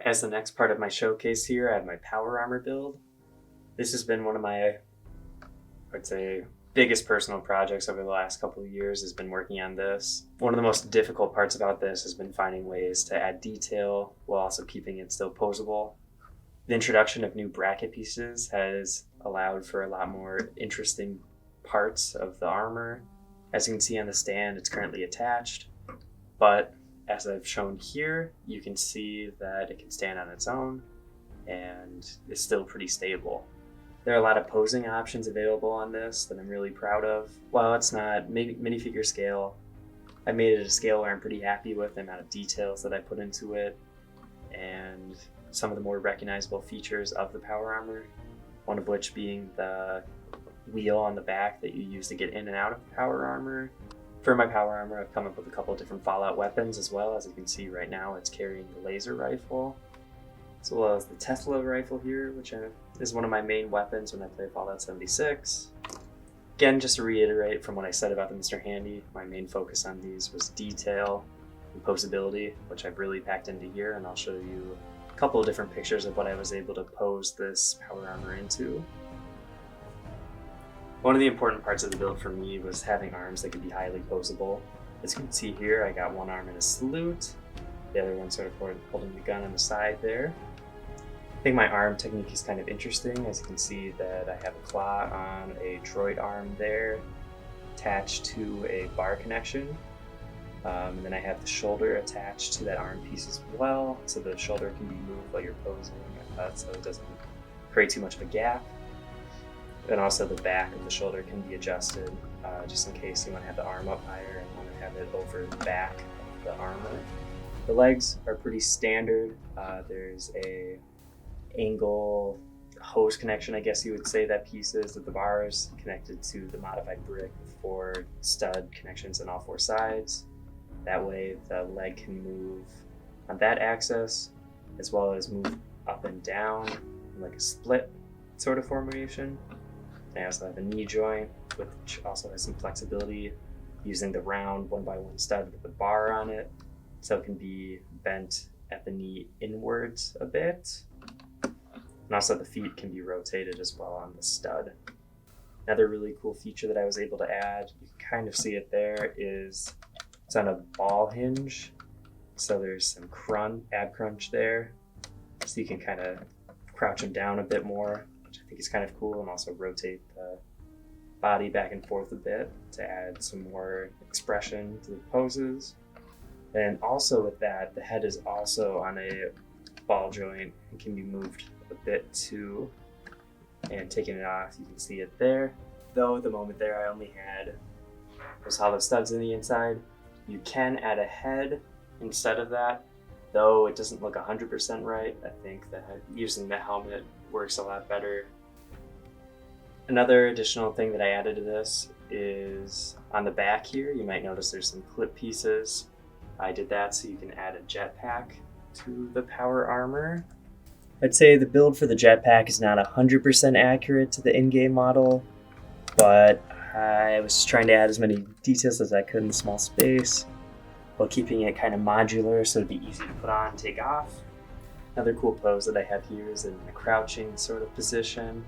As the next part of my showcase here, I have my power armor build. This has been one of my, I'd say, biggest personal projects over the last couple of years has been working on this. One of the most difficult parts about this has been finding ways to add detail while also keeping it still posable. The introduction of new bracket pieces has allowed for a lot more interesting parts of the armor. As you can see on the stand, it's currently attached, but as I've shown here, you can see that it can stand on its own and is still pretty stable. There are a lot of posing options available on this that I'm really proud of. While it's not minifigure scale, I made it a scale where I'm pretty happy with the amount of details that I put into it and some of the more recognizable features of the power armor, one of which being the wheel on the back that you use to get in and out of the power armor. For my power armor, I've come up with a couple different Fallout weapons as well. As you can see right now, it's carrying the laser rifle, as well as the Tesla rifle here, which is one of my main weapons when I play Fallout 76. Again, just to reiterate from what I said about the Mr. Handy, my main focus on these was detail and posability, which I've really packed into here, and I'll show you a couple of different pictures of what I was able to pose this power armor into. One of the important parts of the build for me was having arms that could be highly posable. As you can see here, I got one arm in a salute, the other one sort of holding the gun on the side there. I think my arm technique is kind of interesting. As you can see that I have a claw on a droid arm there, attached to a bar connection. And then I have the shoulder attached to that arm piece as well, so the shoulder can be moved while you're posing, so it doesn't create too much of a gap. And also the back of the shoulder can be adjusted just in case you want to have the arm up higher and want to have it over the back of the armor. The legs are pretty standard. There's a angle hose connection, I guess you would say that piece is, of the bars connected to the modified brick for stud connections on all four sides. That way the leg can move on that axis as well as move up and down in like a split sort of formation. I also have a knee joint, which also has some flexibility using the round 1x1 stud with the bar on it, so it can be bent at the knee inwards a bit. And also the feet can be rotated as well on the stud. Another really cool feature that I was able to add, you can kind of see it there, is it's on a ball hinge. So there's some ab crunch there, so you can kind of crouch them down a bit more, which I think is kind of cool, and also rotate the body back and forth a bit to add some more expression to the poses. And also with that, the head is also on a ball joint and can be moved a bit too. And taking it off, you can see it there. Though at the moment there, I only had those hollow studs in the inside. You can add a head instead of that, though it doesn't look 100% right. I think that using the helmet works a lot better. Another additional thing that I added to this is on the back here, you might notice there's some clip pieces. I did that so you can add a jetpack to the power armor. I'd say the build for the jetpack is not 100% accurate to the in-game model, but I was just trying to add as many details as I could in a small space while keeping it kind of modular so it'd be easy to put on and take off. Another cool pose that I have here is in a crouching sort of position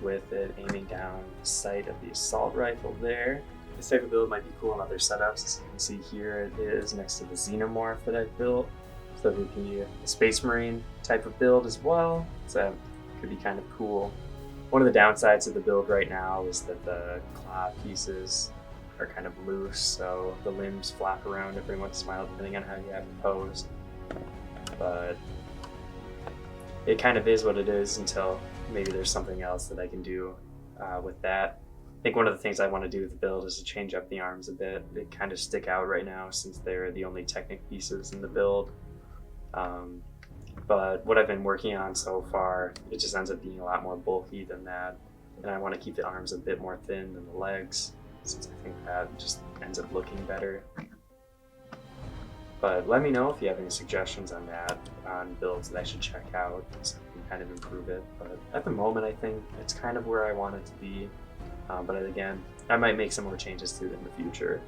with it aiming down the sight of the assault rifle there. This type of build might be cool in other setups. As you can see here, it is next to the Xenomorph that I've built. So it would be a Space Marine type of build as well. So it could be kind of cool. One of the downsides of the build right now is that the claw pieces are kind of loose, so the limbs flap around every once in a while depending on how you have it posed. But it kind of is what it is until maybe there's something else that I can do with that. I think one of the things I want to do with the build is to change up the arms a bit. They kind of stick out right now since they're the only Technic pieces in the build. But what I've been working on so far, it just ends up being a lot more bulky than that. And I want to keep the arms a bit more thin than the legs, since I think that just ends up looking better. But let me know if you have any suggestions on that, on builds that I should check out so I can kind of improve it. But at the moment, I think it's kind of where I want it to be. But again, I might make some more changes to it in the future.